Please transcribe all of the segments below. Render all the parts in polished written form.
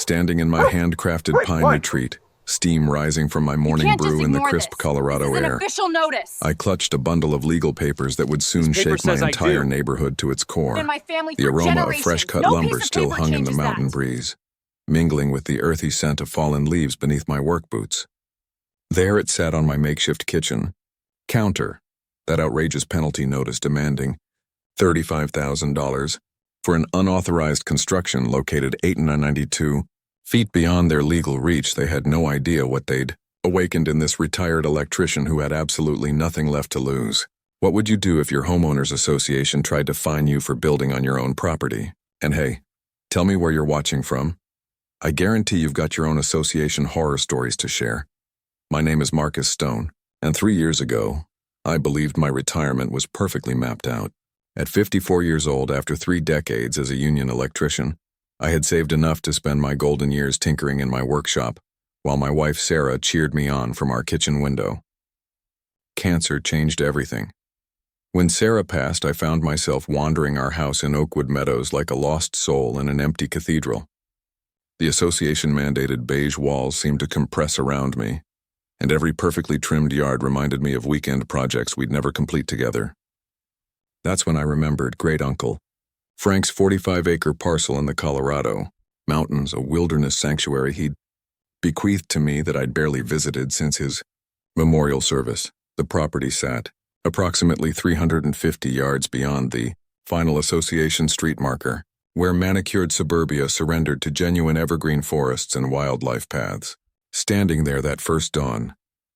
Standing in my handcrafted pine retreat, steam rising from my morning brew in the crisp Colorado air, official notice. I clutched a bundle of legal papers that would soon shake my entire neighborhood to its core. The aroma of fresh-cut lumber still hung in the mountain breeze, mingling with the earthy scent of fallen leaves beneath my work boots. There it sat on my makeshift kitchen counter, that outrageous penalty notice demanding $35,000 for an unauthorized construction located 892 feet beyond their legal reach. They had no idea what they'd awakened in this retired electrician who had absolutely nothing left to lose. What would you do if your homeowners association tried to fine you for building on your own property? And hey, tell me where you're watching from. I guarantee you've got your own association horror stories to share. My name is Marcus Stone, and 3 years ago, I believed my retirement was perfectly mapped out. At 54 years old, after 3 decades as a union electrician, I had saved enough to spend my golden years tinkering in my workshop, while my wife Sarah cheered me on from our kitchen window. Cancer changed everything. When Sarah passed, I found myself wandering our house in Oakwood Meadows like a lost soul in an empty cathedral. The association-mandated beige walls seemed to compress around me, and every perfectly trimmed yard reminded me of weekend projects we'd never complete together. That's when I remembered great-uncle Frank's 45-acre parcel in the Colorado mountains, a wilderness sanctuary he'd bequeathed to me that I'd barely visited since his memorial service. The property sat approximately 350 yards beyond the final association street marker, where manicured suburbia surrendered to genuine evergreen forests and wildlife paths. Standing there that first dawn,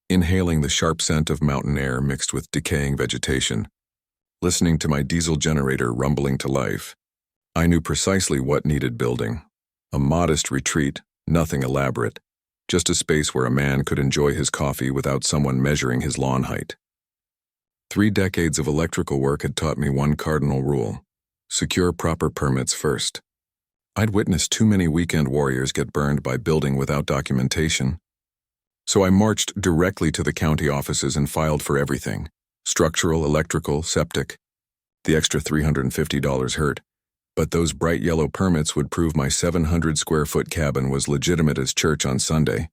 inhaling the sharp scent of mountain air mixed with decaying vegetation, listening to my diesel generator rumbling to life, I knew precisely what needed building. A modest retreat, nothing elaborate, just a space where a man could enjoy his coffee without someone measuring his lawn height. 3 decades of electrical work had taught me one cardinal rule: secure proper permits first. I'd witnessed too many weekend warriors get burned by building without documentation. So I marched directly to the county offices and filed for everything: structural, electrical, septic. The extra $350 hurt, but those bright yellow permits would prove my 700-square-foot cabin was legitimate as church on Sunday.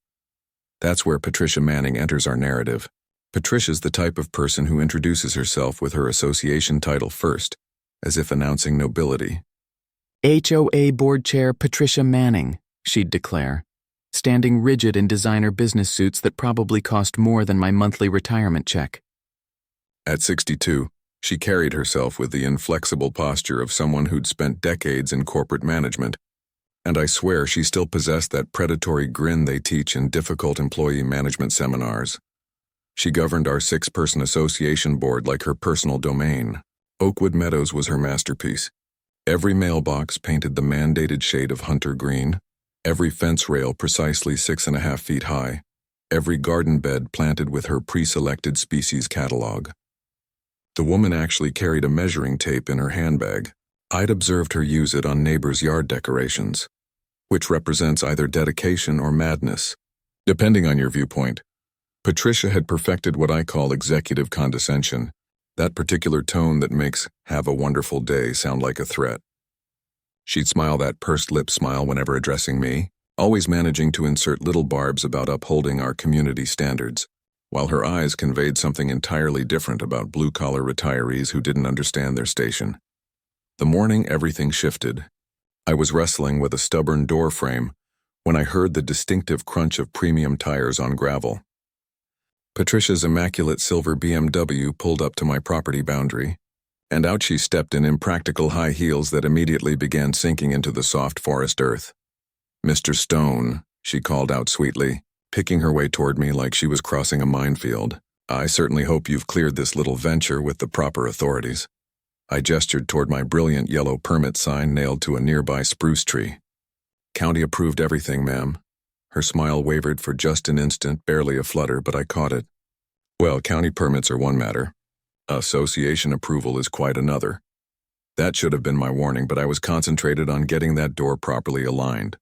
That's where Patricia Manning enters our narrative. Patricia's the type of person who introduces herself with her association title first, as if announcing nobility. HOA Board Chair Patricia Manning, she'd declare, standing rigid in designer business suits that probably cost more than my monthly retirement check. At 62, she carried herself with the inflexible posture of someone who'd spent decades in corporate management, and I swear she still possessed that predatory grin they teach in difficult employee management seminars. She governed our 6-person association board like her personal domain. Oakwood Meadows was her masterpiece. Every mailbox painted the mandated shade of hunter green, every fence rail precisely 6.5 feet high, every garden bed planted with her pre-selected species catalog. The woman actually carried a measuring tape in her handbag. I'd observed her use it on neighbors' yard decorations, which represents either dedication or madness, depending on your viewpoint. Patricia had perfected what I call executive condescension, that particular tone that makes "have a wonderful day" sound like a threat. She'd smile that pursed lip smile whenever addressing me, always managing to insert little barbs about upholding our community standards, while her eyes conveyed something entirely different about blue-collar retirees who didn't understand their station. The morning everything shifted. I was wrestling with a stubborn door frame when I heard the distinctive crunch of premium tires on gravel. Patricia's immaculate silver BMW pulled up to my property boundary, and out she stepped in impractical high heels that immediately began sinking into the soft forest earth. "Mr. Stone," she called out sweetly, picking her way toward me like she was crossing a minefield. "I certainly hope you've cleared this little venture with the proper authorities." I gestured toward my brilliant yellow permit sign nailed to a nearby spruce tree. "County approved everything, ma'am." Her smile wavered for just an instant, barely a flutter, but I caught it. "Well, county permits are one matter. Association approval is quite another." That should have been my warning, but I was concentrated on getting that door properly aligned.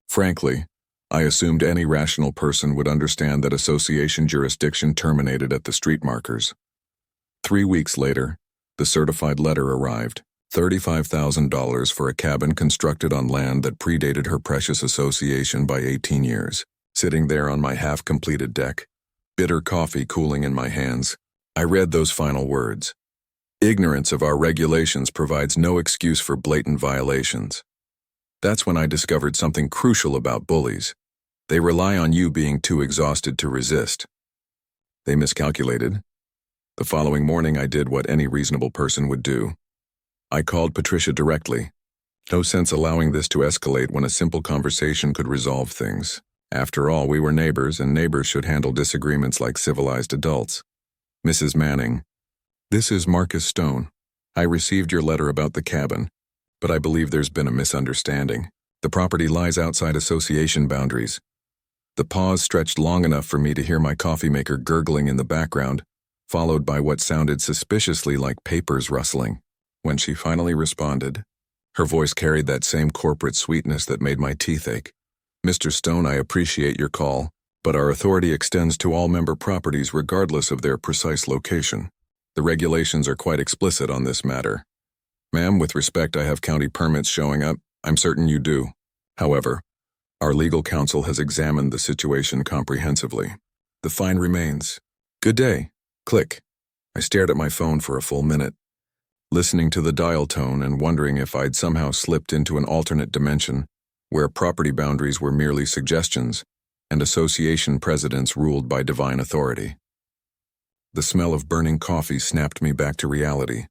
Frankly, I assumed any rational person would understand that association jurisdiction terminated at the street markers. 3 weeks later, the certified letter arrived. $35,000 for a cabin constructed on land that predated her precious association by 18 years. Sitting there on my half-completed deck, bitter coffee cooling in my hands, I read those final words. Ignorance of our regulations provides no excuse for blatant violations. That's when I discovered something crucial about bullies. They rely on you being too exhausted to resist. They miscalculated. The following morning I did what any reasonable person would do. I called Patricia directly. No sense allowing this to escalate when a simple conversation could resolve things. After all, we were neighbors, and neighbors should handle disagreements like civilized adults. Mrs. Manning, this is Marcus Stone. I received your letter about the cabin, but I believe there's been a misunderstanding. The property lies outside association boundaries. The pause stretched long enough for me to hear my coffee maker gurgling in the background, followed by what sounded suspiciously like papers rustling. When she finally responded, her voice carried that same corporate sweetness that made my teeth ache. Mr. Stone, I appreciate your call, but our authority extends to all member properties regardless of their precise location. The regulations are quite explicit on this matter. Ma'am, with respect, I have county permits showing up. I'm certain you do. However, our legal counsel has examined the situation comprehensively. The fine remains. Good day. Click. I stared at my phone for a full minute, listening to the dial tone and wondering if I'd somehow slipped into an alternate dimension where property boundaries were merely suggestions and association presidents ruled by divine authority. The smell of burning coffee snapped me back to reality.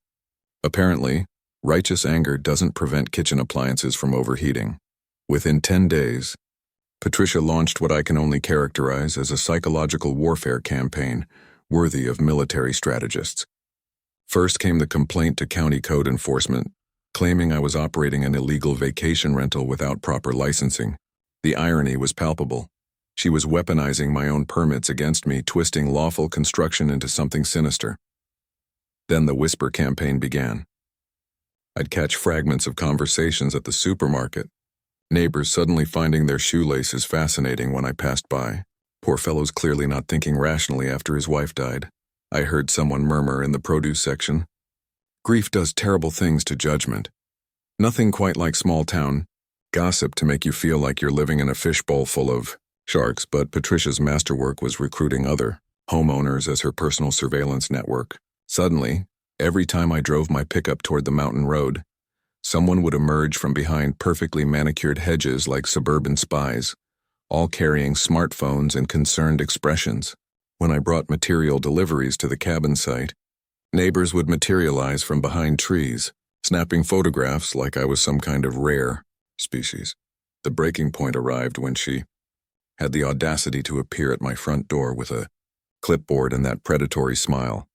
Apparently, righteous anger doesn't prevent kitchen appliances from overheating. Within 10 days, Patricia launched what I can only characterize as a psychological warfare campaign worthy of military strategists. First came the complaint to county code enforcement, claiming I was operating an illegal vacation rental without proper licensing. The irony was palpable. She was weaponizing my own permits against me, twisting lawful construction into something sinister. Then the whisper campaign began. I'd catch fragments of conversations at the supermarket, neighbors suddenly finding their shoelaces fascinating when I passed by. Poor fellow's clearly not thinking rationally after his wife died. I heard someone murmur in the produce section. Grief does terrible things to judgment. Nothing quite like small-town gossip to make you feel like you're living in a fishbowl full of sharks, but Patricia's masterwork was recruiting other homeowners as her personal surveillance network. Suddenly, every time I drove my pickup toward the mountain road, someone would emerge from behind perfectly manicured hedges like suburban spies, all carrying smartphones and concerned expressions. When I brought material deliveries to the cabin site, neighbors would materialize from behind trees, snapping photographs like I was some kind of rare species. The breaking point arrived when she had the audacity to appear at my front door with a clipboard and that predatory smile.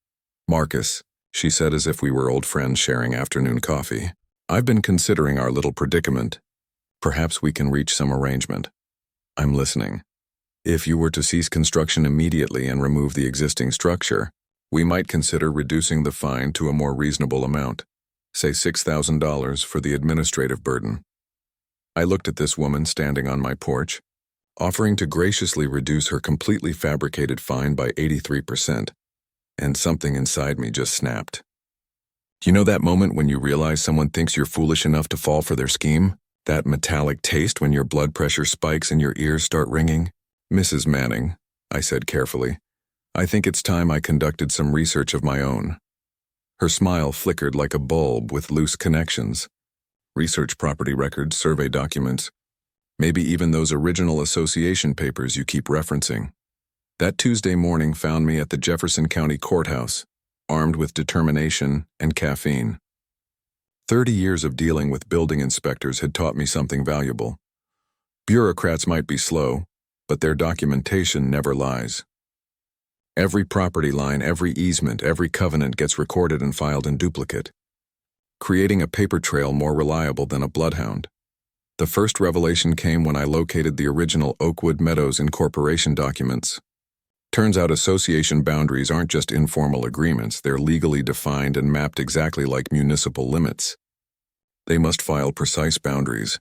Marcus, she said as if we were old friends sharing afternoon coffee, I've been considering our little predicament. Perhaps we can reach some arrangement. I'm listening. If you were to cease construction immediately and remove the existing structure, we might consider reducing the fine to a more reasonable amount, say $6,000 for the administrative burden. I looked at this woman standing on my porch, offering to graciously reduce her completely fabricated fine by 83%, and something inside me just snapped. You know that moment when you realize someone thinks you're foolish enough to fall for their scheme? That metallic taste when your blood pressure spikes and your ears start ringing? Mrs. Manning, I said carefully, I think it's time I conducted some research of my own. Her smile flickered like a bulb with loose connections. Research property records, survey documents, maybe even those original association papers you keep referencing. That Tuesday morning found me at the Jefferson County Courthouse, armed with determination and caffeine. 30 years of dealing with building inspectors had taught me something valuable. Bureaucrats might be slow, but their documentation never lies. Every property line, every easement, every covenant gets recorded and filed in duplicate, creating a paper trail more reliable than a bloodhound. The first revelation came when I located the original Oakwood Meadows Incorporation documents. Turns out association boundaries aren't just informal agreements, they're legally defined and mapped exactly like municipal limits. They must file precise boundaries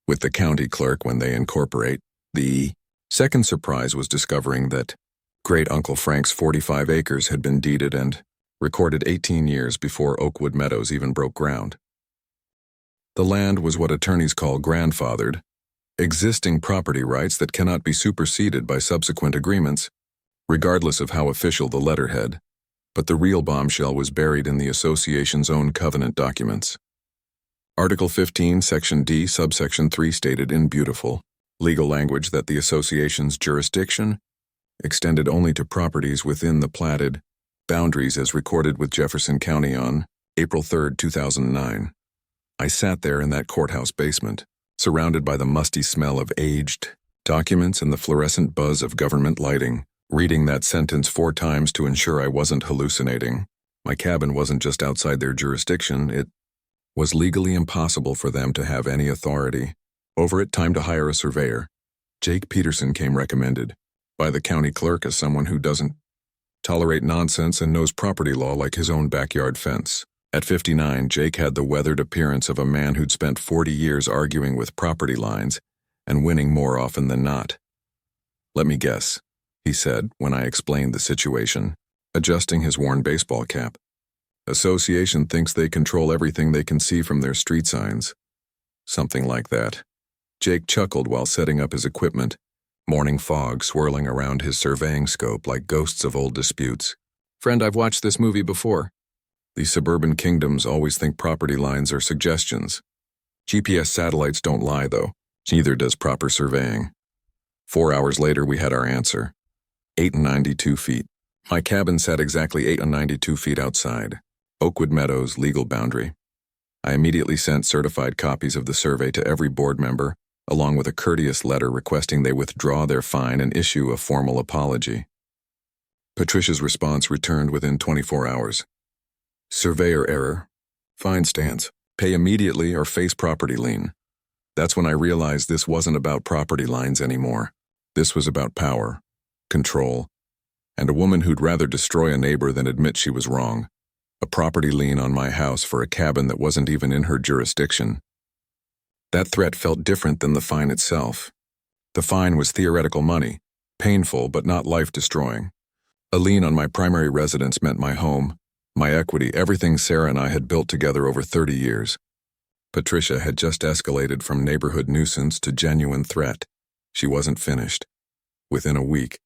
with the county clerk when they incorporate. The second surprise was discovering that Great Uncle Frank's 45 acres had been deeded and recorded 18 years before Oakwood Meadows even broke ground. The land was what attorneys call grandfathered, existing property rights that cannot be superseded by subsequent agreements, regardless of how official the letterhead. But the real bombshell was buried in the association's own covenant documents. Article 15, Section D, Subsection 3 stated in beautiful legal language that the association's jurisdiction extended only to properties within the platted boundaries as recorded with Jefferson County on April 3, 2009. I sat there in that courthouse basement, surrounded by the musty smell of aged documents and the fluorescent buzz of government lighting, reading that sentence 4 times to ensure I wasn't hallucinating. My cabin wasn't just outside their jurisdiction, it was legally impossible for them to have any authority over it. Time to hire a surveyor. Jake Peterson came recommended by the county clerk as someone who doesn't tolerate nonsense and knows property law like his own backyard fence. At 59, Jake had the weathered appearance of a man who'd spent 40 years arguing with property lines and winning more often than not. "Let me guess," he said when I explained the situation, adjusting his worn baseball cap. "Association thinks they control everything they can see from their street signs." Something like that. Jake chuckled while setting up his equipment, morning fog swirling around his surveying scope like ghosts of old disputes. "Friend, I've watched this movie before. These suburban kingdoms always think property lines are suggestions. GPS satellites don't lie, though. Neither does proper surveying." 4 hours later, we had our answer. 892 feet. My cabin sat exactly 892 feet outside Oakwood Meadows' legal boundary. I immediately sent certified copies of the survey to every board member, along with a courteous letter requesting they withdraw their fine and issue a formal apology. Patricia's response returned within 24 hours. "Surveyor error. Fine stance. Pay immediately or face property lien." That's when I realized this wasn't about property lines anymore. This was about power, control, and a woman who'd rather destroy a neighbor than admit she was wrong. A property lien on my house for a cabin that wasn't even in her jurisdiction. That threat felt different than the fine itself. The fine was theoretical money, painful but not life-destroying. A lien on my primary residence meant my home, my equity, everything Sarah and I had built together over 30 years. Patricia had just escalated from neighborhood nuisance to genuine threat. She wasn't finished. Within a week,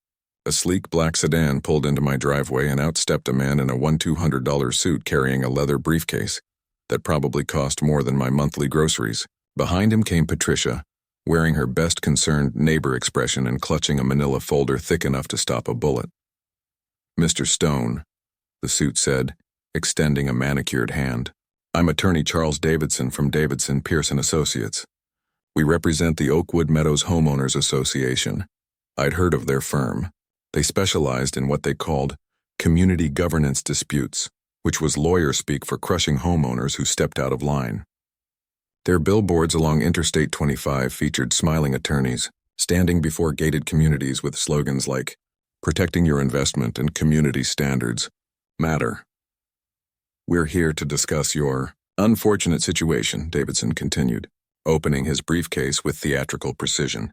a sleek black sedan pulled into my driveway and out stepped a man in a $1,200 suit carrying a leather briefcase that probably cost more than my monthly groceries. Behind him came Patricia, wearing her best concerned neighbor expression and clutching a manila folder thick enough to stop a bullet. "Mr. Stone," the suit said, extending a manicured hand. "I'm attorney Charles Davidson from Davidson, Pearson Associates. We represent the Oakwood Meadows Homeowners Association." I'd heard of their firm. They specialized in what they called community governance disputes, which was lawyer speak for crushing homeowners who stepped out of line. Their billboards along Interstate 25 featured smiling attorneys, standing before gated communities with slogans like, "Protecting your investment and community standards matter." "We're here to discuss your unfortunate situation," Davidson continued, opening his briefcase with theatrical precision.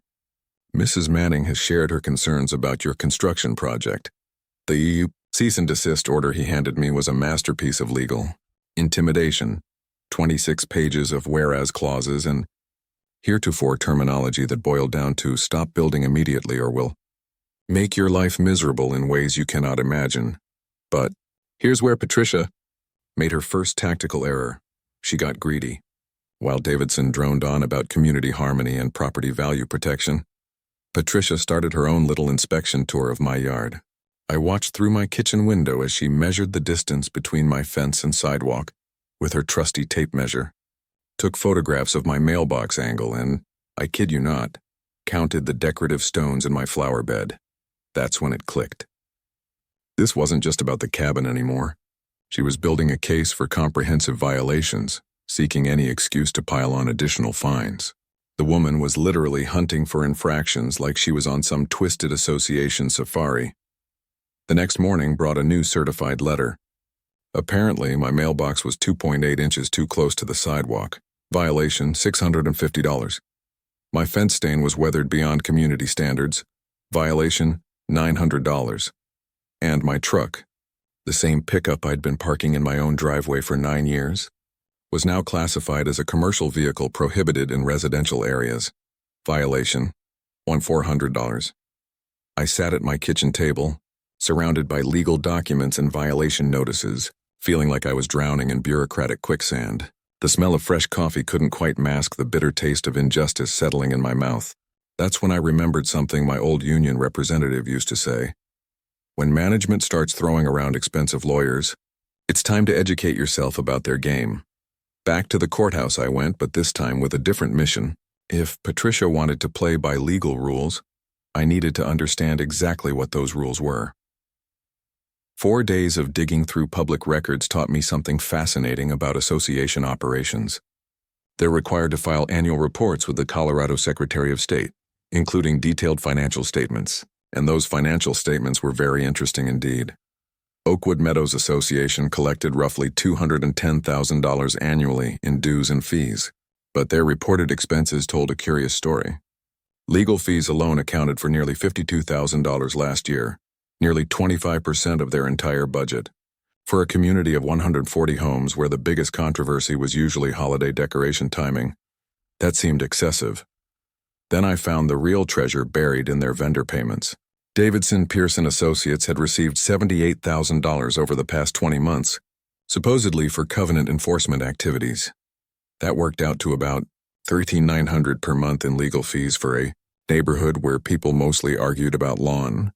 "Mrs. Manning has shared her concerns about your construction project." The cease and desist order he handed me was a masterpiece of legal intimidation, 26 pages of whereas clauses and heretofore terminology that boiled down to "stop building immediately or we'll make your life miserable in ways you cannot imagine." But here's where Patricia made her first tactical error. She got greedy. While Davidson droned on about community harmony and property value protection, Patricia started her own little inspection tour of my yard. I watched through my kitchen window as she measured the distance between my fence and sidewalk with her trusty tape measure, took photographs of my mailbox angle and, I kid you not, counted the decorative stones in my flower bed. That's when it clicked. This wasn't just about the cabin anymore. She was building a case for comprehensive violations, seeking any excuse to pile on additional fines. The woman was literally hunting for infractions like she was on some twisted association safari. The next morning brought a new certified letter. Apparently, my mailbox was 2.8 inches too close to the sidewalk. Violation, $650. My fence stain was weathered beyond community standards. Violation, $900. And my truck, the same pickup I'd been parking in my own driveway for 9 years, was now classified as a commercial vehicle prohibited in residential areas. Violation, $1,400. I sat at my kitchen table, surrounded by legal documents and violation notices, feeling like I was drowning in bureaucratic quicksand. The smell of fresh coffee couldn't quite mask the bitter taste of injustice settling in my mouth. That's when I remembered something my old union representative used to say. When management starts throwing around expensive lawyers, it's time to educate yourself about their game. Back to the courthouse I went, but this time with a different mission. If Patricia wanted to play by legal rules, I needed to understand exactly what those rules were. 4 days of digging through public records taught me something fascinating about association operations. They're required to file annual reports with the Colorado Secretary of State, including detailed financial statements, and those financial statements were very interesting indeed. Oakwood Meadows Association collected roughly $210,000 annually in dues and fees, but their reported expenses told a curious story. Legal fees alone accounted for nearly $52,000 last year, nearly 25% of their entire budget. For a community of 140 homes where the biggest controversy was usually holiday decoration timing, that seemed excessive. Then I found the real treasure buried in their vendor payments. Davidson Pearson Associates had received $78,000 over the past 20 months, supposedly for covenant enforcement activities. That worked out to about $13,900 per month in legal fees for a neighborhood where people mostly argued about lawn.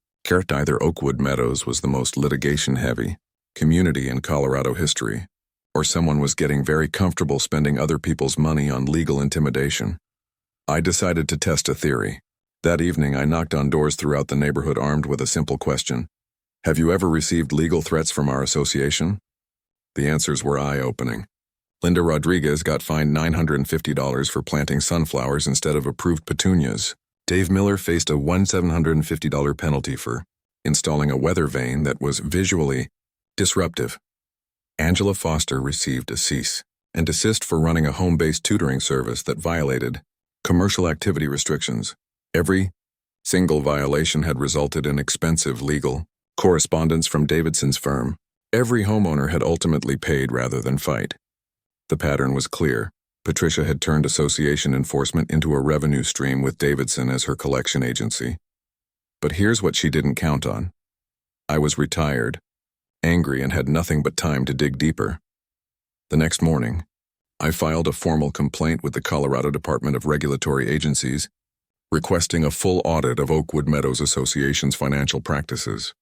Either Oakwood Meadows was the most litigation-heavy community in Colorado history, or someone was getting very comfortable spending other people's money on legal intimidation. I decided to test a theory. That evening, I knocked on doors throughout the neighborhood armed with a simple question. Have you ever received legal threats from our association? The answers were eye-opening. Linda Rodriguez got fined $950 for planting sunflowers instead of approved petunias. Dave Miller faced a $1,750 penalty for installing a weather vane that was visually disruptive. Angela Foster received a cease and desist for running a home-based tutoring service that violated commercial activity restrictions. Every single violation had resulted in expensive legal correspondence from Davidson's firm. Every homeowner had ultimately paid rather than fight. The pattern was clear. Patricia had turned association enforcement into a revenue stream with Davidson as her collection agency. But here's what she didn't count on. I was retired, angry, and had nothing but time to dig deeper. The next morning, I filed a formal complaint with the Colorado Department of Regulatory Agencies, requesting a full audit of Oakwood Meadows Association's financial practices.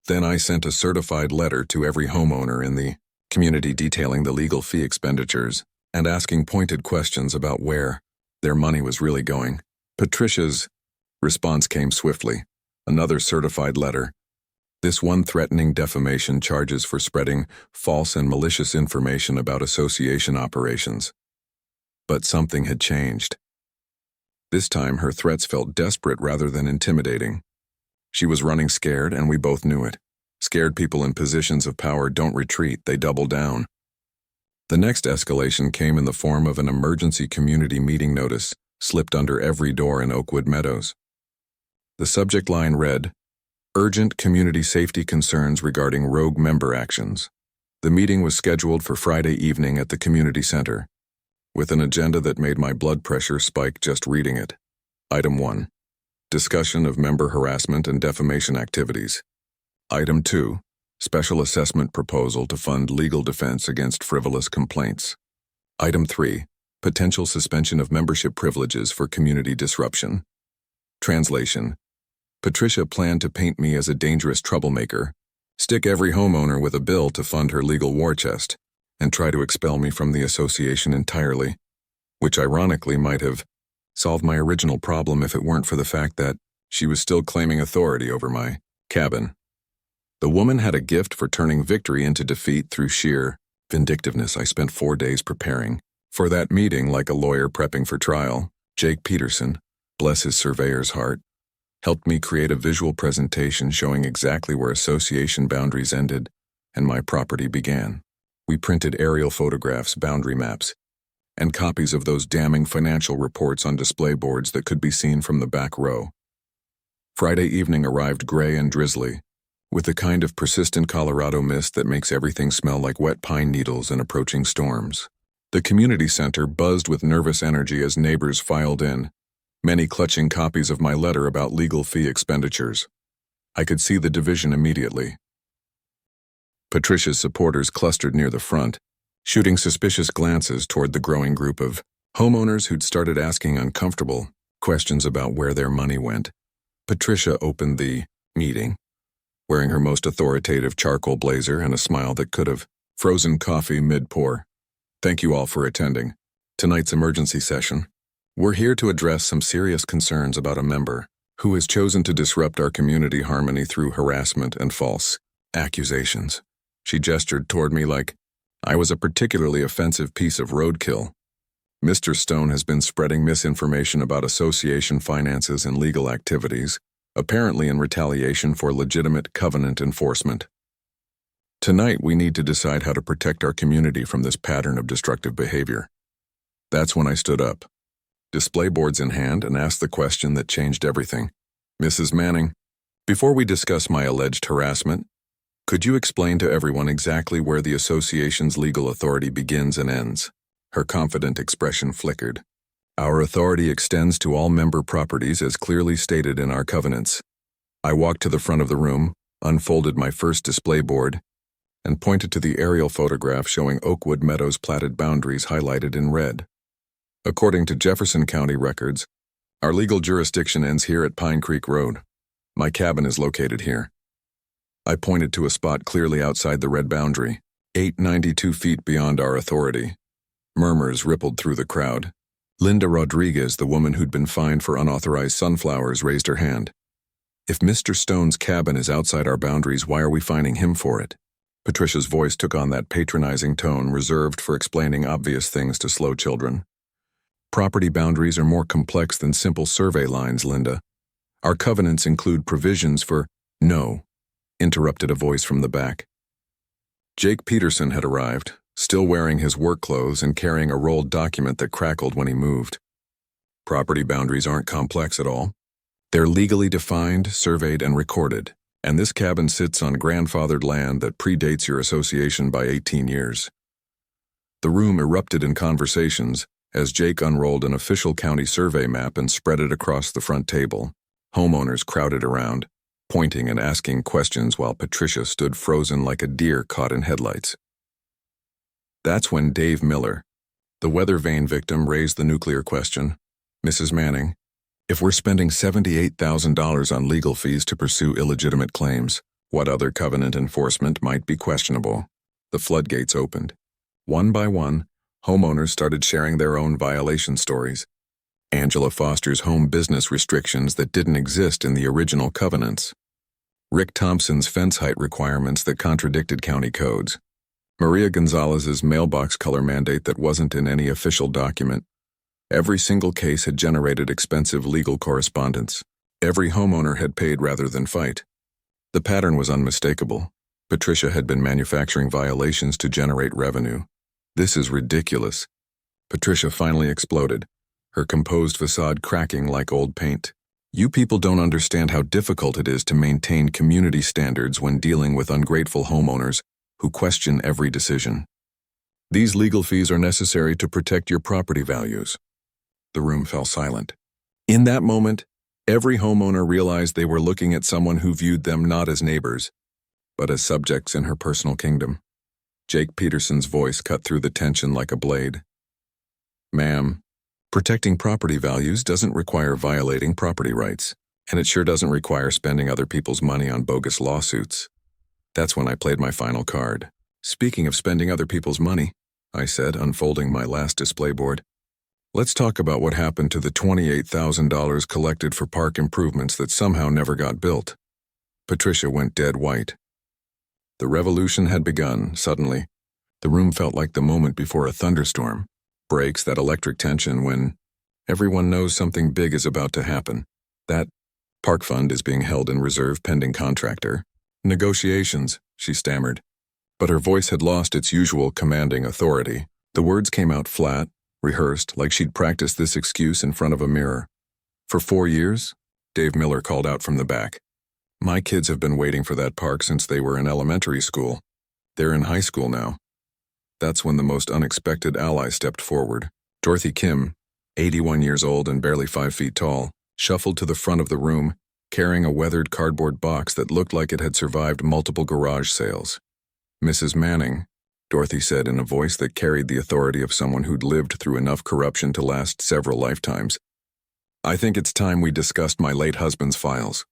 Then I sent a certified letter to every homeowner in the community detailing the legal fee expenditures and asking pointed questions about where their money was really going. Patricia's response came swiftly. Another certified letter. This one threatening defamation charges for spreading false and malicious information about association operations. But something had changed. This time, her threats felt desperate rather than intimidating. She was running scared, and we both knew it. Scared people in positions of power don't retreat, they double down. The next escalation came in the form of an emergency community meeting notice slipped under every door in Oakwood Meadows. The subject line read, "Urgent community safety concerns regarding rogue member actions." The meeting was scheduled for Friday evening at the community center, with an agenda that made my blood pressure spike just reading it. Item 1. Discussion of member harassment and defamation activities. Item 2. Special assessment proposal to fund legal defense against frivolous complaints. Item 3. Potential suspension of membership privileges for community disruption. Translation. Patricia planned to paint me as a dangerous troublemaker, stick every homeowner with a bill to fund her legal war chest, and try to expel me from the association entirely, which ironically might have solved my original problem if it weren't for the fact that she was still claiming authority over my cabin. The woman had a gift for turning victory into defeat through sheer vindictiveness. I spent 4 days preparing for that meeting like a lawyer prepping for trial. Jake Peterson, bless his surveyor's heart, helped me create a visual presentation showing exactly where association boundaries ended and my property began. We printed aerial photographs, boundary maps, and copies of those damning financial reports on display boards that could be seen from the back row. Friday evening arrived gray and drizzly, with the kind of persistent Colorado mist that makes everything smell like wet pine needles and approaching storms. The community center buzzed with nervous energy as neighbors filed in, many clutching copies of my letter about legal fee expenditures. I could see the division immediately. Patricia's supporters clustered near the front, shooting suspicious glances toward the growing group of homeowners who'd started asking uncomfortable questions about where their money went. Patricia opened the meeting, wearing her most authoritative charcoal blazer and a smile that could have frozen coffee mid-pour. Thank you all for attending tonight's emergency session. We're here to address some serious concerns about a member who has chosen to disrupt our community harmony through harassment and false accusations. She gestured toward me like I was a particularly offensive piece of roadkill. Mr. Stone has been spreading misinformation about association finances and legal activities, apparently in retaliation for legitimate covenant enforcement. Tonight, we need to decide how to protect our community from this pattern of destructive behavior. That's when I stood up, display boards in hand, and asked the question that changed everything. Mrs. Manning, before we discuss my alleged harassment, could you explain to everyone exactly where the association's legal authority begins and ends? Her confident expression flickered. Our authority extends to all member properties as clearly stated in our covenants. I walked to the front of the room, unfolded my first display board, and pointed to the aerial photograph showing Oakwood Meadows' platted boundaries highlighted in red. According to Jefferson County records, our legal jurisdiction ends here at Pine Creek Road. My cabin is located here. I pointed to a spot clearly outside the red boundary, 892 feet beyond our authority. Murmurs rippled through the crowd. Linda Rodriguez, the woman who'd been fined for unauthorized sunflowers, raised her hand. If Mr. Stone's cabin is outside our boundaries, why are we fining him for it? Patricia's voice took on that patronizing tone reserved for explaining obvious things to slow children. Property boundaries are more complex than simple survey lines, Linda. Our covenants include provisions for— No, interrupted a voice from the back. Jake Peterson had arrived, still wearing his work clothes and carrying a rolled document that crackled when he moved. Property boundaries aren't complex at all. They're legally defined, surveyed, and recorded, and this cabin sits on grandfathered land that predates your association by 18 years. The room erupted in conversations as Jake unrolled an official county survey map and spread it across the front table. Homeowners crowded around, pointing and asking questions while Patricia stood frozen like a deer caught in headlights. That's when Dave Miller, the weather vane victim, raised the nuclear question. Mrs. Manning, if we're spending $78,000 on legal fees to pursue illegitimate claims, what other covenant enforcement might be questionable? The floodgates opened. One by one, homeowners started sharing their own violation stories. Angela Foster's home business restrictions that didn't exist in the original covenants. Rick Thompson's fence height requirements that contradicted county codes. Maria Gonzalez's mailbox color mandate that wasn't in any official document. Every single case had generated expensive legal correspondence. Every homeowner had paid rather than fight. The pattern was unmistakable. Patricia had been manufacturing violations to generate revenue. This is ridiculous. Patricia finally exploded, her composed facade cracking like old paint. You people don't understand how difficult it is to maintain community standards when dealing with ungrateful homeowners who question every decision. These legal fees are necessary to protect your property values. The room fell silent. In that moment, every homeowner realized they were looking at someone who viewed them not as neighbors, but as subjects in her personal kingdom. Jake Peterson's voice cut through the tension like a blade. Ma'am, protecting property values doesn't require violating property rights, and it sure doesn't require spending other people's money on bogus lawsuits. That's when I played my final card. Speaking of spending other people's money, I said, unfolding my last display board, let's talk about what happened to the $28,000 collected for park improvements that somehow never got built. Patricia went dead white. The revolution had begun, suddenly. The room felt like the moment before a thunderstorm. Breaks that electric tension when everyone knows something big is about to happen. That park fund is being held in reserve pending contractor. Negotiations, she stammered. But her voice had lost its usual commanding authority. The words came out flat, rehearsed, like she'd practiced this excuse in front of a mirror. For 4 years? Dave Miller called out from the back. My kids have been waiting for that park since they were in elementary school. They're in high school now. That's when the most unexpected ally stepped forward. Dorothy Kim, 81 years old and barely 5 feet tall, shuffled to the front of the room, carrying a weathered cardboard box that looked like it had survived multiple garage sales. "Mrs. Manning," Dorothy said in a voice that carried the authority of someone who'd lived through enough corruption to last several lifetimes. "I think it's time we discussed my late husband's files."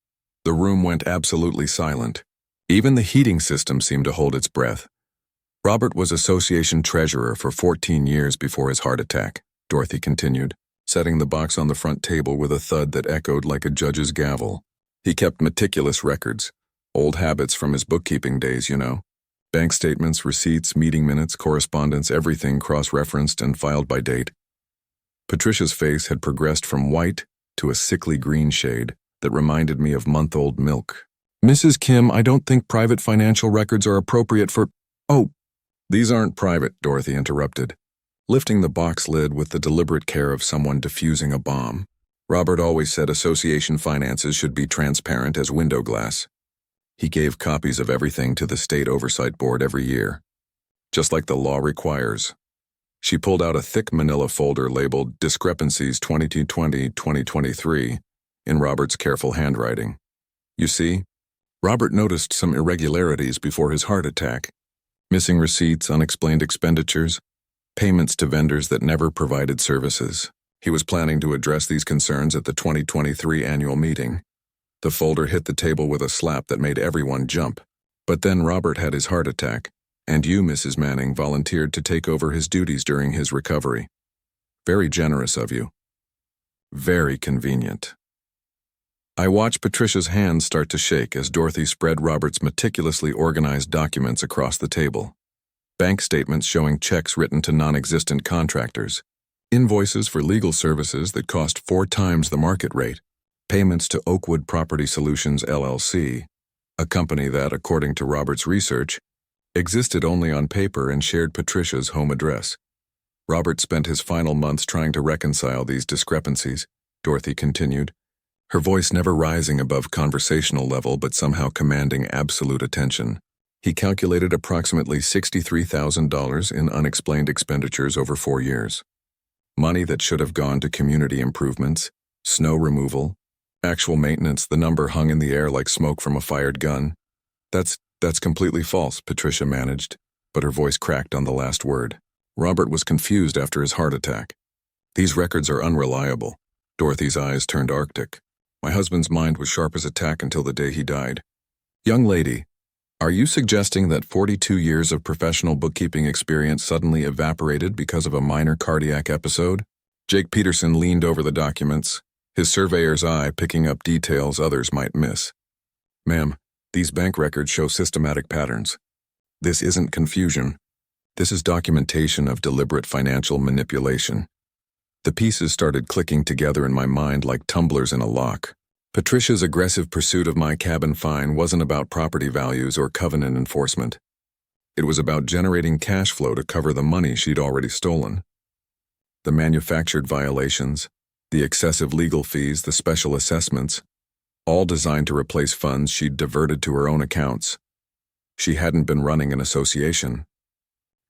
The room went absolutely silent. Even the heating system seemed to hold its breath. "Robert was association treasurer for 14 years before his heart attack," Dorothy continued, setting the box on the front table with a thud that echoed like a judge's gavel. "He kept meticulous records. Old habits from his bookkeeping days, you know. Bank statements, receipts, meeting minutes, correspondence, everything cross-referenced and filed by date." Patricia's face had progressed from white to a sickly green shade that reminded me of month-old milk. "Mrs. Kim, I don't think private financial records are appropriate for—" "Oh, these aren't private," Dorothy interrupted, lifting the box lid with the deliberate care of someone defusing a bomb. "Robert always said association finances should be transparent as window glass. He gave copies of everything to the State Oversight Board every year, just like the law requires." She pulled out a thick manila folder labeled Discrepancies 2020-2023 in Robert's careful handwriting. "You see, Robert noticed some irregularities before his heart attack. Missing receipts, unexplained expenditures, payments to vendors that never provided services. He was planning to address these concerns at the 2023 annual meeting." The folder hit the table with a slap that made everyone jump. "But then Robert had his heart attack, and you, Mrs. Manning, volunteered to take over his duties during his recovery. Very generous of you. Very convenient." I watched Patricia's hands start to shake as Dorothy spread Robert's meticulously organized documents across the table. Bank statements showing checks written to non-existent contractors, invoices for legal services that cost 4 times the market rate, payments to Oakwood Property Solutions LLC, a company that, according to Robert's research, existed only on paper and shared Patricia's home address. "Robert spent his final months trying to reconcile these discrepancies," Dorothy continued, her voice never rising above conversational level but somehow commanding absolute attention. "He calculated approximately $63,000 in unexplained expenditures over 4 years. Money that should have gone to community improvements, snow removal, actual maintenance. The number hung in the air like smoke from a fired gun. That's completely false," Patricia managed, but her voice cracked on the last word. "Robert was confused after his heart attack. These records are unreliable." Dorothy's eyes turned arctic. "My husband's mind was sharp as a tack until the day he died." "Young lady, are you suggesting that 42 years of professional bookkeeping experience suddenly evaporated because of a minor cardiac episode?" Jake Peterson leaned over the documents, his surveyor's eye picking up details others might miss. "Ma'am, these bank records show systematic patterns. This isn't confusion. This is documentation of deliberate financial manipulation." The pieces started clicking together in my mind like tumblers in a lock. Patricia's aggressive pursuit of my cabin fine wasn't about property values or covenant enforcement. It was about generating cash flow to cover the money she'd already stolen. The manufactured violations, the excessive legal fees, the special assessments, all designed to replace funds she'd diverted to her own accounts. She hadn't been running an association.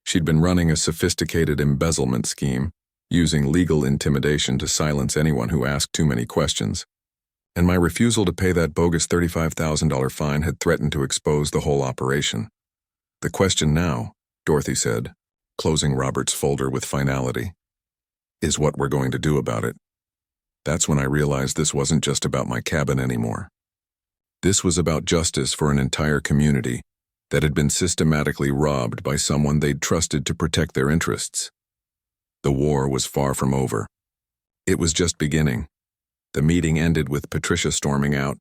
She'd been running a sophisticated embezzlement scheme, using legal intimidation to silence anyone who asked too many questions. And my refusal to pay that bogus $35,000 fine had threatened to expose the whole operation. "The question now," Dorothy said, closing Robert's folder with finality, "is what we're going to do about it." That's when I realized this wasn't just about my cabin anymore. This was about justice for an entire community that had been systematically robbed by someone they'd trusted to protect their interests. The war was far from over. It was just beginning. The meeting ended with Patricia storming out,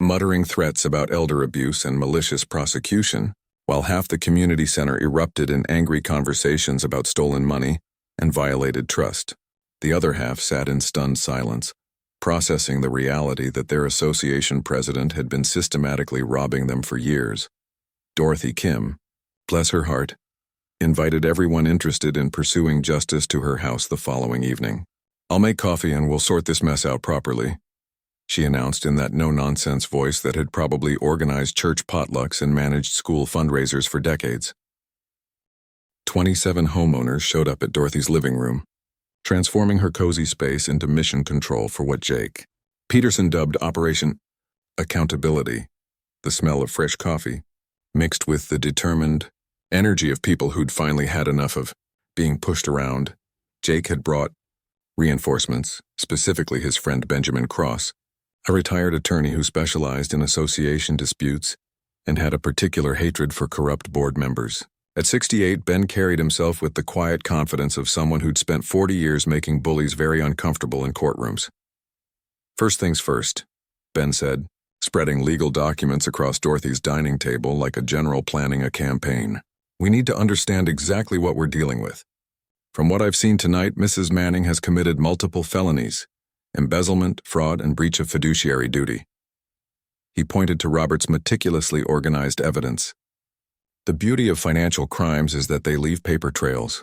muttering threats about elder abuse and malicious prosecution, while half the community center erupted in angry conversations about stolen money and violated trust. The other half sat in stunned silence, processing the reality that their association president had been systematically robbing them for years. Dorothy Kim, bless her heart, invited everyone interested in pursuing justice to her house the following evening. "I'll make coffee and we'll sort this mess out properly," she announced in that no-nonsense voice that had probably organized church potlucks and managed school fundraisers for decades. 27 homeowners showed up at Dorothy's living room, transforming her cozy space into mission control for what Jake Peterson dubbed Operation Accountability. The smell of fresh coffee, mixed with the determined energy of people who'd finally had enough of being pushed around. Jake had brought reinforcements, specifically his friend Benjamin Cross, a retired attorney who specialized in association disputes and had a particular hatred for corrupt board members. At 68, Ben carried himself with the quiet confidence of someone who'd spent 40 years making bullies very uncomfortable in courtrooms. "First things first," Ben said, spreading legal documents across Dorothy's dining table like a general planning a campaign. "We need to understand exactly what we're dealing with. From what I've seen tonight, Mrs. Manning has committed multiple felonies: embezzlement, fraud, and breach of fiduciary duty." He pointed to Robert's meticulously organized evidence. The beauty of financial crimes is that they leave paper trails.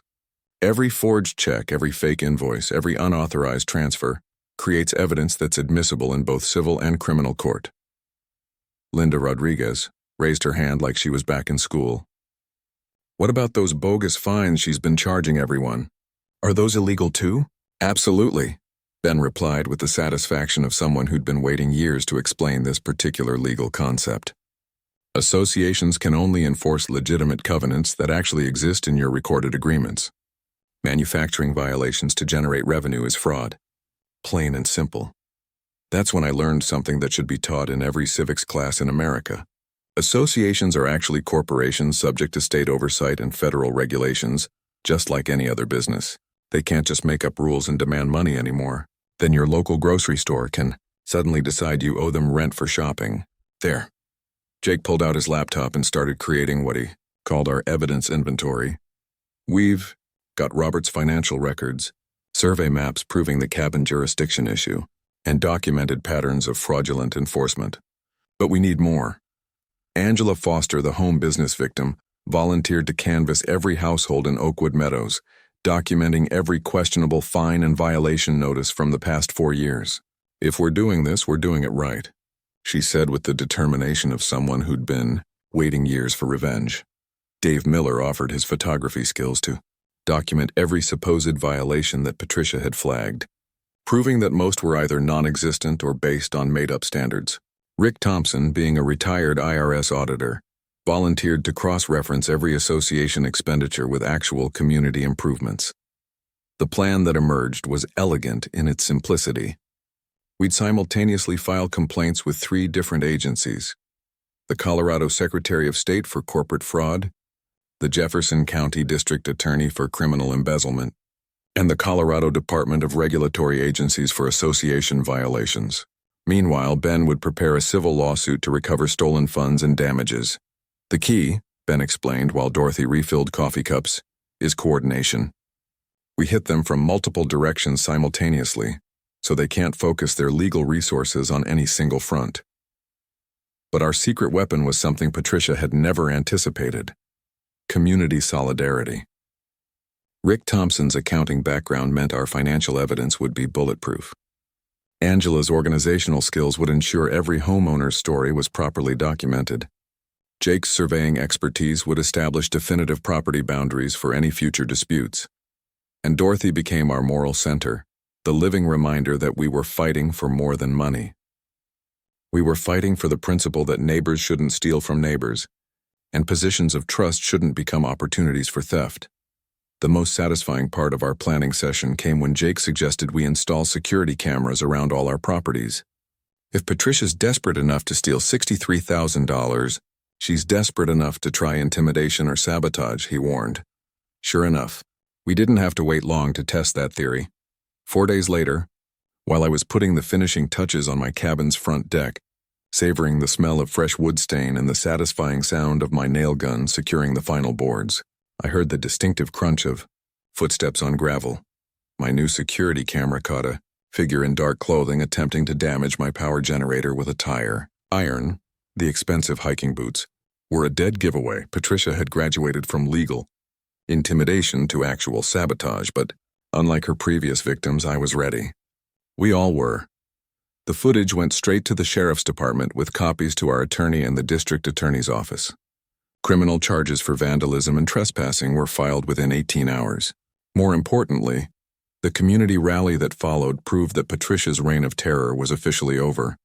Every forged check, every fake invoice, every unauthorized transfer creates evidence that's admissible in both civil and criminal court. Linda Rodriguez raised her hand like she was back in school. "What about those bogus fines she's been charging everyone? Are those illegal too?" "Absolutely," Ben replied with the satisfaction of someone who'd been waiting years to explain this particular legal concept. Associations can only enforce legitimate covenants that actually exist in your recorded agreements. Manufacturing violations to generate revenue is fraud. Plain and simple. That's when I learned something that should be taught in every civics class in America. Associations are actually corporations subject to state oversight and federal regulations, just like any other business. They can't just make up rules and demand money anymore. Then your local grocery store can suddenly decide you owe them rent for shopping. There. Jake pulled out his laptop and started creating what he called our evidence inventory. We've got Robert's financial records, survey maps proving the cabin jurisdiction issue, and documented patterns of fraudulent enforcement. But we need more. Angela Foster, the home business victim, volunteered to canvass every household in Oakwood Meadows, documenting every questionable fine and violation notice from the past 4 years. "If we're doing this, we're doing it right," she said with the determination of someone who'd been waiting years for revenge. Dave Miller offered his photography skills to document every supposed violation that Patricia had flagged, proving that most were either non-existent or based on made-up standards. Rick Thompson, being a retired IRS auditor, volunteered to cross-reference every association expenditure with actual community improvements. The plan that emerged was elegant in its simplicity. We'd simultaneously file complaints with 3 different agencies: the Colorado Secretary of State for corporate fraud, the Jefferson County District Attorney for criminal embezzlement, and the Colorado Department of Regulatory Agencies for association violations. Meanwhile, Ben would prepare a civil lawsuit to recover stolen funds and damages. "The key," Ben explained while Dorothy refilled coffee cups, "is coordination. We hit them from multiple directions simultaneously, so they can't focus their legal resources on any single front." But our secret weapon was something Patricia had never anticipated: community solidarity. Rick Thompson's accounting background meant our financial evidence would be bulletproof. Angela's organizational skills would ensure every homeowner's story was properly documented. Jake's surveying expertise would establish definitive property boundaries for any future disputes. And Dorothy became our moral center, the living reminder that we were fighting for more than money. We were fighting for the principle that neighbors shouldn't steal from neighbors, and positions of trust shouldn't become opportunities for theft. The most satisfying part of our planning session came when Jake suggested we install security cameras around all our properties. If Patricia's desperate enough to steal $63,000, she's desperate enough to try intimidation or sabotage, he warned. Sure enough, we didn't have to wait long to test that theory. 4 days later, while I was putting the finishing touches on my cabin's front deck, savoring the smell of fresh wood stain and the satisfying sound of my nail gun securing the final boards, I heard the distinctive crunch of footsteps on gravel. My new security camera caught a figure in dark clothing attempting to damage my power generator with a tire. Iron, the expensive hiking boots, were a dead giveaway. Patricia had graduated from legal intimidation to actual sabotage, but unlike her previous victims, I was ready. We all were. The footage went straight to the sheriff's department with copies to our attorney and the district attorney's office. Criminal charges for vandalism and trespassing were filed within 18 hours. More importantly, the community rally that followed proved that Patricia's reign of terror was officially over.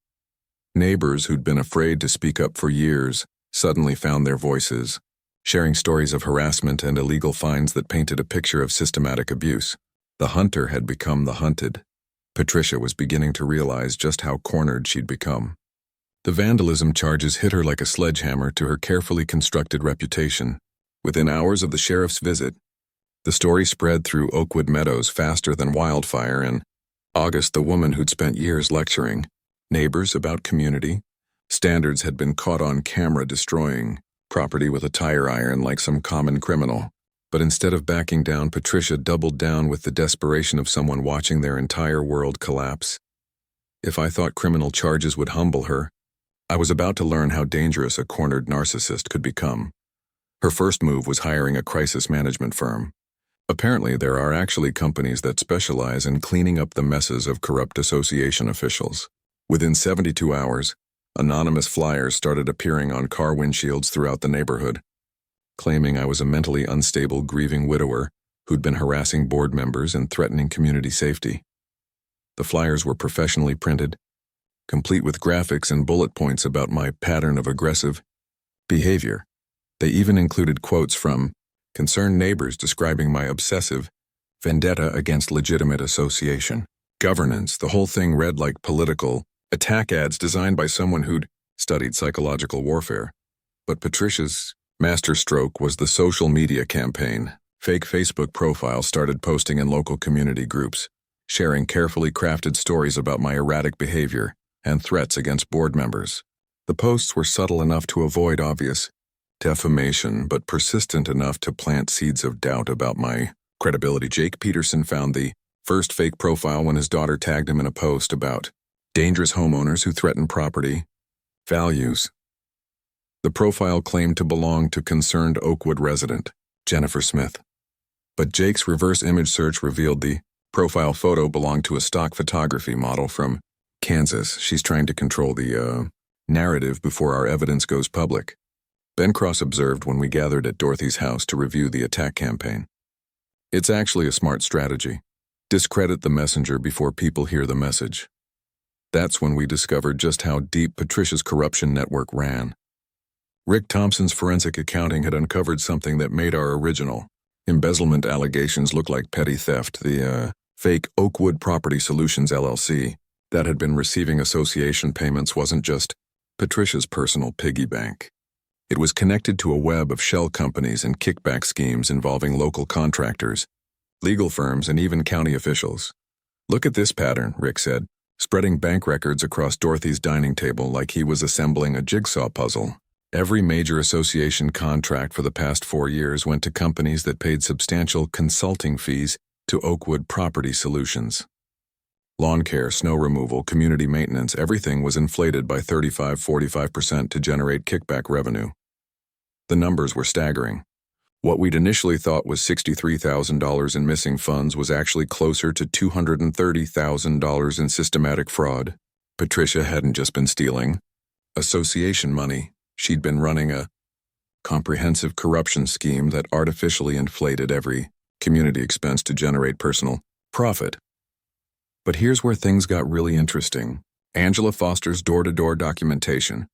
Neighbors who'd been afraid to speak up for years suddenly found their voices, sharing stories of harassment and illegal fines that painted a picture of systematic abuse. The hunter had become the hunted. Patricia was beginning to realize just how cornered she'd become. The vandalism charges hit her like a sledgehammer to her carefully constructed reputation. Within hours of the sheriff's visit, the story spread through Oakwood Meadows faster than wildfire. In August, the woman who'd spent years lecturing neighbors about community standards had been caught on camera destroying property with a tire iron like some common criminal. But instead of backing down, Patricia doubled down with the desperation of someone watching their entire world collapse. If I thought criminal charges would humble her, I was about to learn how dangerous a cornered narcissist could become. Her first move was hiring a crisis management firm. Apparently, there are actually companies that specialize in cleaning up the messes of corrupt association officials. Within 72 hours, anonymous flyers started appearing on car windshields throughout the neighborhood, claiming I was a mentally unstable, grieving widower who'd been harassing board members and threatening community safety. The flyers were professionally printed, complete with graphics and bullet points about my pattern of aggressive behavior. They even included quotes from concerned neighbors describing my obsessive vendetta against legitimate association. Governance, the whole thing read like political attack ads designed by someone who'd studied psychological warfare. But Patricia's masterstroke was the social media campaign. Fake Facebook profiles started posting in local community groups, sharing carefully crafted stories about my erratic behavior and threats against board members. The posts were subtle enough to avoid obvious defamation, but persistent enough to plant seeds of doubt about my credibility. Jake Peterson found the first fake profile when his daughter tagged him in a post about dangerous homeowners who threaten property values. The profile claimed to belong to concerned Oakwood resident Jennifer Smith. But Jake's reverse image search revealed the profile photo belonged to a stock photography model from Kansas. She's trying to control the narrative before our evidence goes public. Ben Cross observed when we gathered at Dorothy's house to review the attack campaign. It's actually a smart strategy. Discredit the messenger before people hear the message. That's when we discovered just how deep Patricia's corruption network ran. Rick Thompson's forensic accounting had uncovered something that made our original embezzlement allegations look like petty theft. The fake Oakwood Property Solutions LLC that had been receiving association payments wasn't just Patricia's personal piggy bank. It was connected to a web of shell companies and kickback schemes involving local contractors, legal firms, and even county officials. Look at this pattern, Rick said, spreading bank records across Dorothy's dining table like he was assembling a jigsaw puzzle. Every major association contract for the past 4 years went to companies that paid substantial consulting fees to Oakwood Property Solutions. Lawn care, snow removal, community maintenance, everything was inflated by 35–45% to generate kickback revenue. The numbers were staggering. What we'd initially thought was $63,000 in missing funds was actually closer to $230,000 in systematic fraud. Patricia hadn't just been stealing association money. She'd been running a comprehensive corruption scheme that artificially inflated every community expense to generate personal profit. But here's where things got really interesting. Angela Foster's door-to-door documentation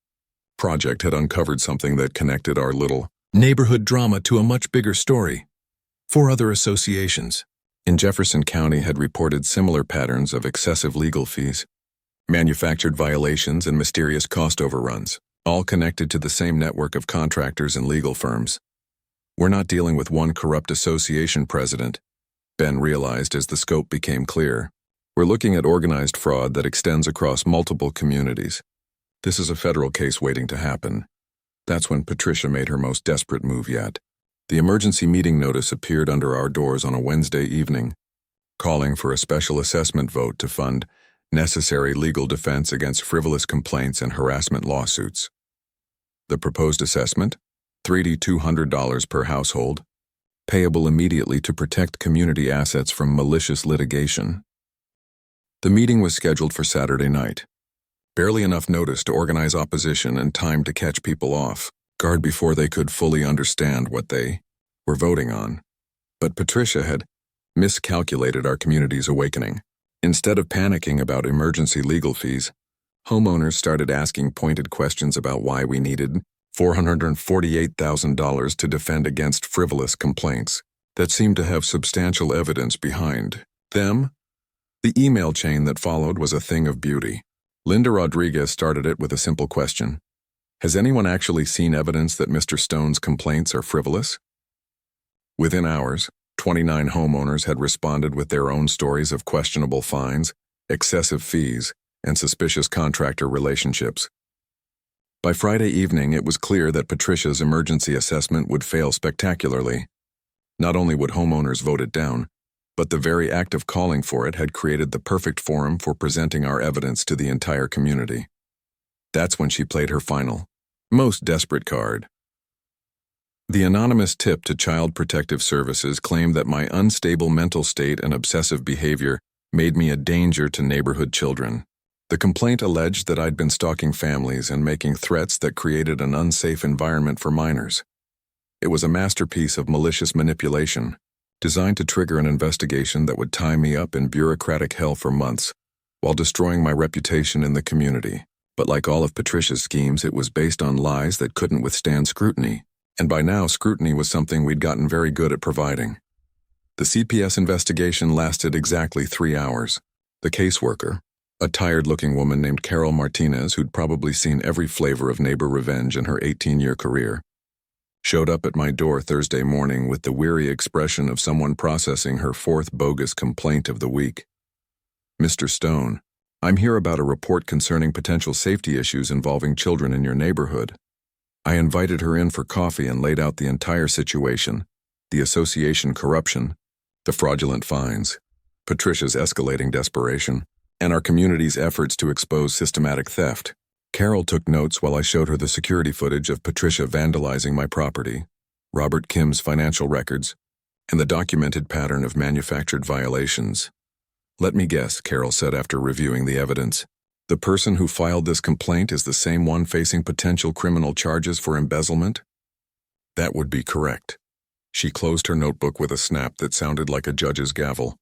project had uncovered something that connected our little neighborhood drama to a much bigger story. 4 other associations in Jefferson County had reported similar patterns of excessive legal fees, manufactured violations, and mysterious cost overruns, all connected to the same network of contractors and legal firms. We're not dealing with one corrupt association president, Ben realized as the scope became clear. We're looking at organized fraud that extends across multiple communities. This is a federal case waiting to happen. That's when Patricia made her most desperate move yet. The emergency meeting notice appeared under our doors on a Wednesday evening, calling for a special assessment vote to fund necessary legal defense against frivolous complaints and harassment lawsuits. The proposed assessment, $3,200 per household, payable immediately to protect community assets from malicious litigation. The meeting was scheduled for Saturday night. Barely enough notice to organize opposition and time to catch people off guard before they could fully understand what they were voting on. But Patricia had miscalculated our community's awakening. Instead of panicking about emergency legal fees, homeowners started asking pointed questions about why we needed $448,000 to defend against frivolous complaints that seemed to have substantial evidence behind them. The email chain that followed was a thing of beauty. Linda Rodriguez started it with a simple question. Has anyone actually seen evidence that Mr. Stone's complaints are frivolous? Within hours, 29 homeowners had responded with their own stories of questionable fines, excessive fees, and suspicious contractor relationships. By Friday evening, it was clear that Patricia's emergency assessment would fail spectacularly. Not only would homeowners vote it down, but the very act of calling for it had created the perfect forum for presenting our evidence to the entire community. That's when she played her final, most desperate card. The anonymous tip to Child Protective Services claimed that my unstable mental state and obsessive behavior made me a danger to neighborhood children. The complaint alleged that I'd been stalking families and making threats that created an unsafe environment for minors. It was a masterpiece of malicious manipulation, designed to trigger an investigation that would tie me up in bureaucratic hell for months, while destroying my reputation in the community. But like all of Patricia's schemes, it was based on lies that couldn't withstand scrutiny. And by now, scrutiny was something we'd gotten very good at providing. The CPS investigation lasted exactly 3 hours. The caseworker, a tired-looking woman named Carol Martinez who'd probably seen every flavor of neighbor revenge in her 18-year career, showed up at my door Thursday morning with the weary expression of someone processing her 4th bogus complaint of the week. Mr. Stone, I'm here about a report concerning potential safety issues involving children in your neighborhood. I invited her in for coffee and laid out the entire situation, the association corruption, the fraudulent fines, Patricia's escalating desperation, and our community's efforts to expose systematic theft. Carol took notes while I showed her the security footage of Patricia vandalizing my property, Robert Kim's financial records, and the documented pattern of manufactured violations. Let me guess, Carol said after reviewing the evidence. The person who filed this complaint is the same one facing potential criminal charges for embezzlement? That would be correct. She closed her notebook with a snap that sounded like a judge's gavel.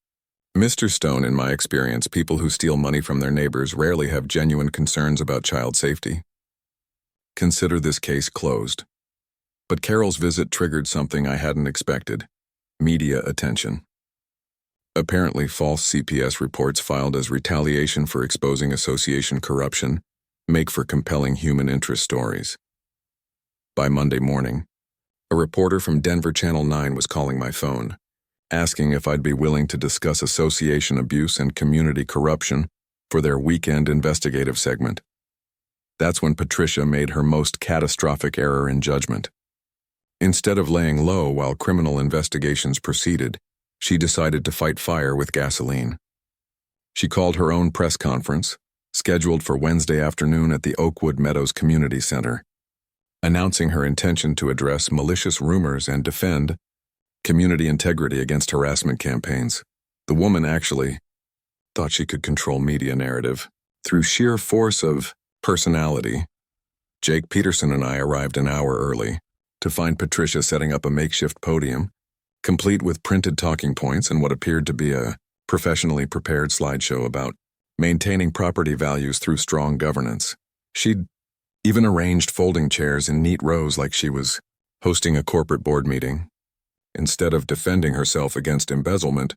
Mr. Stone, in my experience, people who steal money from their neighbors rarely have genuine concerns about child safety. Consider this case closed. But Carol's visit triggered something I hadn't expected: media attention. Apparently, false CPS reports filed as retaliation for exposing association corruption make for compelling human interest stories. By Monday morning, a reporter from Denver Channel 9 was calling my phone, asking if I'd be willing to discuss association abuse and community corruption for their weekend investigative segment. That's when Patricia made her most catastrophic error in judgment. Instead of laying low while criminal investigations proceeded, she decided to fight fire with gasoline. She called her own press conference, scheduled for Wednesday afternoon at the Oakwood Meadows Community Center, announcing her intention to address malicious rumors and defend community integrity against harassment campaigns. The woman actually thought she could control media narrative through sheer force of personality. Jake Peterson and I arrived an hour early to find Patricia setting up a makeshift podium, complete with printed talking points and what appeared to be a professionally prepared slideshow about maintaining property values through strong governance. She'd even arranged folding chairs in neat rows like she was hosting a corporate board meeting. Instead of defending herself against embezzlement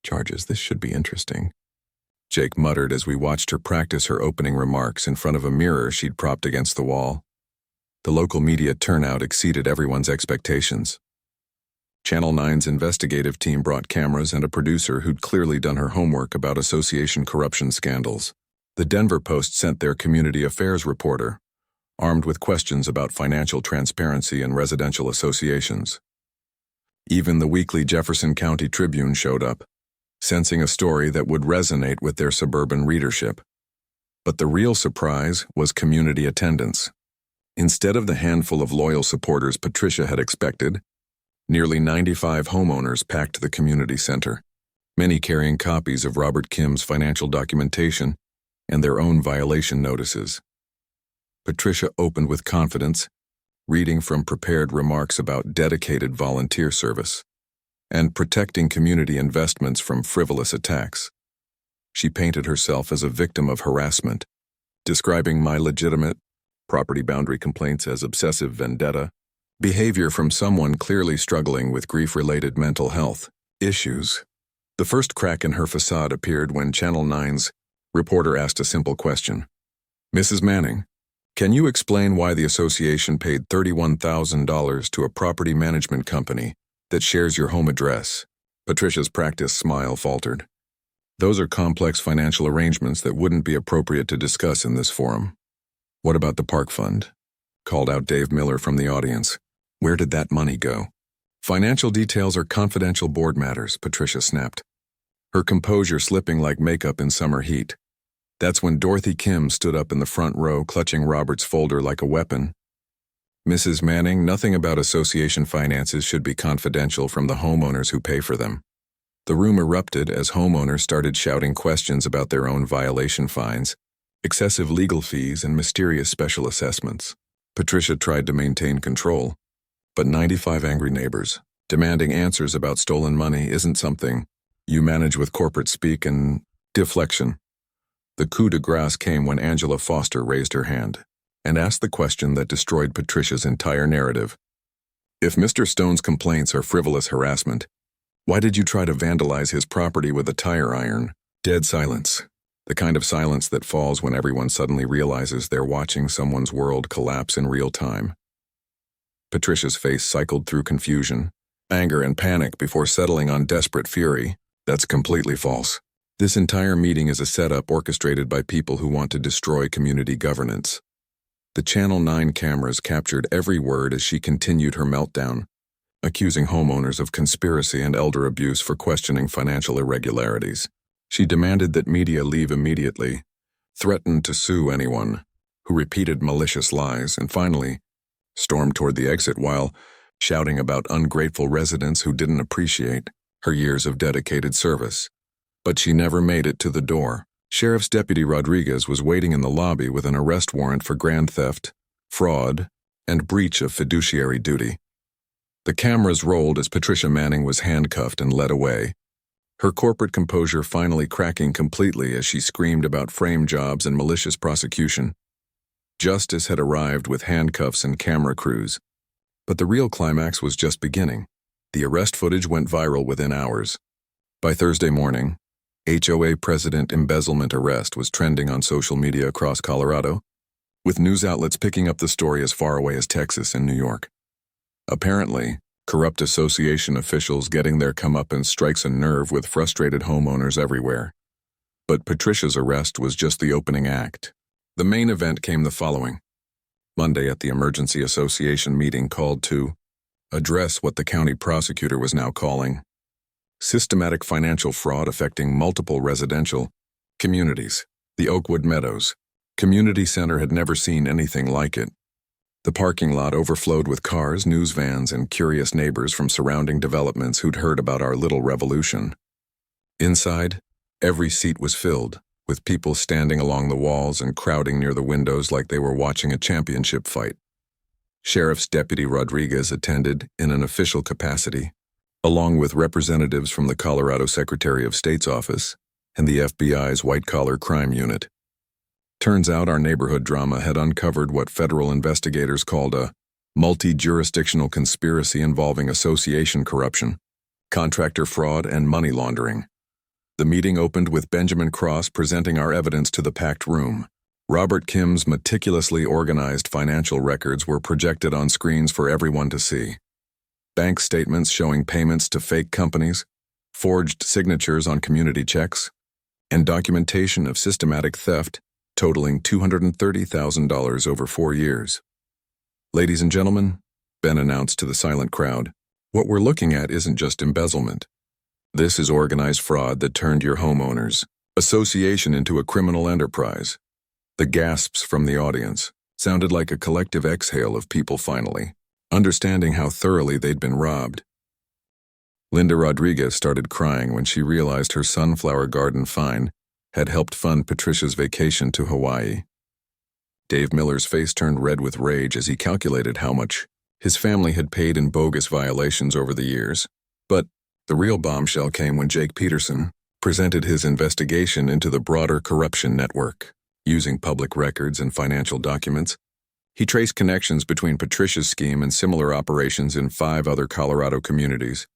charges, this should be interesting, Jake muttered as we watched her practice her opening remarks in front of a mirror she'd propped against the wall. The local media turnout exceeded everyone's expectations. Channel 9's investigative team brought cameras and a producer who'd clearly done her homework about association corruption scandals. The Denver Post sent their community affairs reporter, armed with questions about financial transparency and residential associations. Even the weekly Jefferson County Tribune showed up, sensing a story that would resonate with their suburban readership. But the real surprise was community attendance. Instead of the handful of loyal supporters Patricia had expected, nearly 95 homeowners packed the community center, many carrying copies of Robert Kim's financial documentation and their own violation notices. Patricia opened with confidence, reading from prepared remarks about dedicated volunteer service, and protecting community investments from frivolous attacks. She painted herself as a victim of harassment, describing my legitimate property boundary complaints as obsessive vendetta, behavior from someone clearly struggling with grief-related mental health issues. The first crack in her facade appeared when Channel 9's reporter asked a simple question. "Mrs. Manning, can you explain why the association paid $31,000 to a property management company that shares your home address?" Patricia's practiced smile faltered. "Those are complex financial arrangements that wouldn't be appropriate to discuss in this forum." "What about the park fund?" called out Dave Miller from the audience. "Where did that money go?" "Financial details are confidential board matters," Patricia snapped, her composure slipping like makeup in summer heat. That's when Dorothy Kim stood up in the front row, clutching Robert's folder like a weapon. "Mrs. Manning, nothing about association finances should be confidential from the homeowners who pay for them." The room erupted as homeowners started shouting questions about their own violation fines, excessive legal fees, and mysterious special assessments. Patricia tried to maintain control, but 95 angry neighbors, demanding answers about stolen money, isn't something you manage with corporate speak and deflection. The coup de grace came when Angela Foster raised her hand and asked the question that destroyed Patricia's entire narrative. "If Mr. Stone's complaints are frivolous harassment, why did you try to vandalize his property with a tire iron?" Dead silence. The kind of silence that falls when everyone suddenly realizes they're watching someone's world collapse in real time. Patricia's face cycled through confusion, anger, and panic before settling on desperate fury. "That's completely false. This entire meeting is a setup orchestrated by people who want to destroy community governance." The Channel 9 cameras captured every word as she continued her meltdown, accusing homeowners of conspiracy and elder abuse for questioning financial irregularities. She demanded that media leave immediately, threatened to sue anyone who repeated malicious lies, and finally stormed toward the exit while shouting about ungrateful residents who didn't appreciate her years of dedicated service. But she never made it to the door. Sheriff's Deputy Rodriguez was waiting in the lobby with an arrest warrant for grand theft, fraud, and breach of fiduciary duty. The cameras rolled as Patricia Manning was handcuffed and led away, her corporate composure finally cracking completely as she screamed about frame jobs and malicious prosecution. Justice had arrived with handcuffs and camera crews. But the real climax was just beginning. The arrest footage went viral within hours. By Thursday morning, HOA President embezzlement arrest was trending on social media across Colorado, with news outlets picking up the story as far away as Texas and New York. Apparently, corrupt association officials getting their comeuppance strikes a nerve with frustrated homeowners everywhere. But Patricia's arrest was just the opening act. The main event came the following Monday at the Emergency Association meeting called to address what the county prosecutor was now calling systematic financial fraud affecting multiple residential communities. The Oakwood Meadows Community Center had never seen anything like it. The parking lot overflowed with cars, news vans, and curious neighbors from surrounding developments who'd heard about our little revolution. Inside, every seat was filled, with people standing along the walls and crowding near the windows like they were watching a championship fight. Sheriff's Deputy Rodriguez attended in an official capacity, along with representatives from the Colorado Secretary of State's office and the FBI's white-collar crime unit. Turns out our neighborhood drama had uncovered what federal investigators called a multi-jurisdictional conspiracy involving association corruption, contractor fraud, and money laundering. The meeting opened with Benjamin Cross presenting our evidence to the packed room. Robert Kim's meticulously organized financial records were projected on screens for everyone to see. Bank statements showing payments to fake companies, forged signatures on community checks, and documentation of systematic theft totaling $230,000 over 4 years. "Ladies and gentlemen," Ben announced to the silent crowd, "what we're looking at isn't just embezzlement. This is organized fraud that turned your homeowners' association into a criminal enterprise." The gasps from the audience sounded like a collective exhale of people finally understanding how thoroughly they'd been robbed. Linda Rodriguez started crying when she realized her sunflower garden fine had helped fund Patricia's vacation to Hawaii. Dave Miller's face turned red with rage as he calculated how much his family had paid in bogus violations over the years. But the real bombshell came when Jake Peterson presented his investigation into the broader corruption network. Using public records and financial documents, he traced connections between Patricia's scheme and similar operations in 5 other Colorado communities.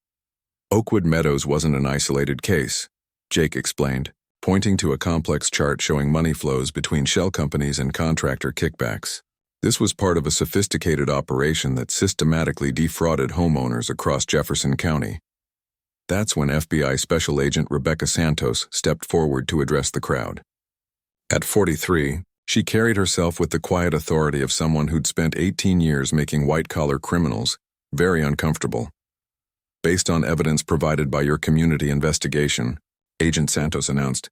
Oakwood Meadows wasn't an isolated case, Jake explained, pointing to a complex chart showing money flows between shell companies and contractor kickbacks. This was part of a sophisticated operation that systematically defrauded homeowners across Jefferson County. That's when FBI Special Agent Rebecca Santos stepped forward to address the crowd. At 43, she carried herself with the quiet authority of someone who'd spent 18 years making white-collar criminals very uncomfortable. Based on evidence provided by your community investigation, Agent Santos announced,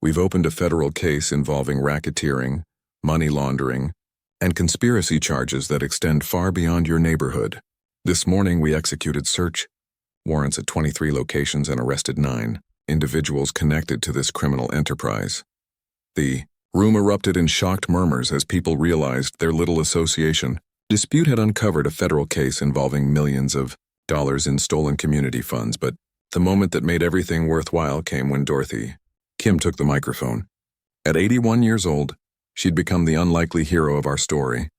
we've opened a federal case involving racketeering, money laundering, and conspiracy charges that extend far beyond your neighborhood. This morning we executed search warrants at 23 locations and arrested 9 individuals connected to this criminal enterprise. The room erupted in shocked murmurs as people realized their little association dispute had uncovered a federal case involving millions of dollars in stolen community funds, but the moment that made everything worthwhile came when Dorothy Kim took the microphone. At 81 years old, she'd become the unlikely hero of our story,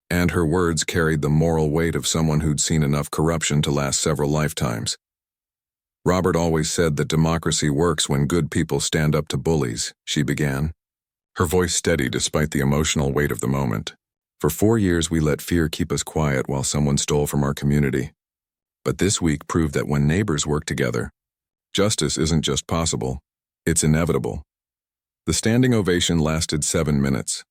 and her words carried the moral weight of someone who'd seen enough corruption to last several lifetimes. Robert always said that democracy works when good people stand up to bullies, she began, her voice steady despite the emotional weight of the moment. For 4 years we let fear keep us quiet while someone stole from our community. But this week proved that when neighbors work together, justice isn't just possible, it's inevitable. The standing ovation lasted 7 minutes.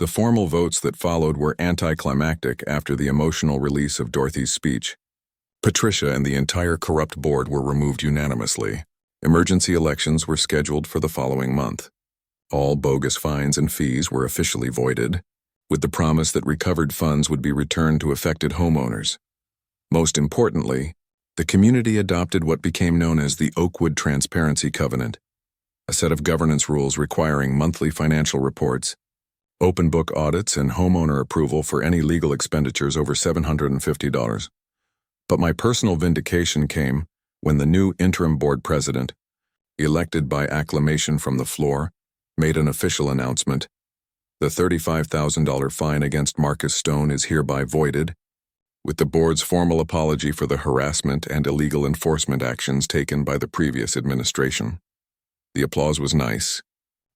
The formal votes that followed were anticlimactic after the emotional release of Dorothy's speech. Patricia and the entire corrupt board were removed unanimously. Emergency elections were scheduled for the following month. All bogus fines and fees were officially voided, with the promise that recovered funds would be returned to affected homeowners. Most importantly, the community adopted what became known as the Oakwood Transparency Covenant, a set of governance rules requiring monthly financial reports, open book audits, and homeowner approval for any legal expenditures over $750. But my personal vindication came when the new interim board president, elected by acclamation from the floor, made an official announcement. The $35,000 fine against Marcus Stone is hereby voided, with the board's formal apology for the harassment and illegal enforcement actions taken by the previous administration. The applause was nice,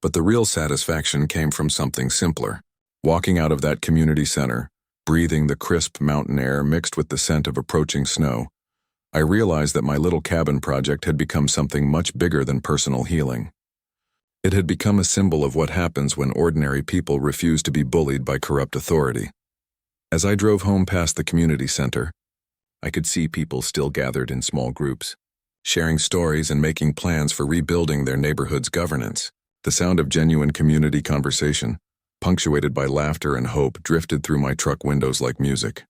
but the real satisfaction came from something simpler. Walking out of that community center, breathing the crisp mountain air mixed with the scent of approaching snow, I realized that my little cabin project had become something much bigger than personal healing. It had become a symbol of what happens when ordinary people refuse to be bullied by corrupt authority. As I drove home past the community center, I could see people still gathered in small groups, sharing stories and making plans for rebuilding their neighborhood's governance. The sound of genuine community conversation, punctuated by laughter and hope, drifted through my truck windows like music.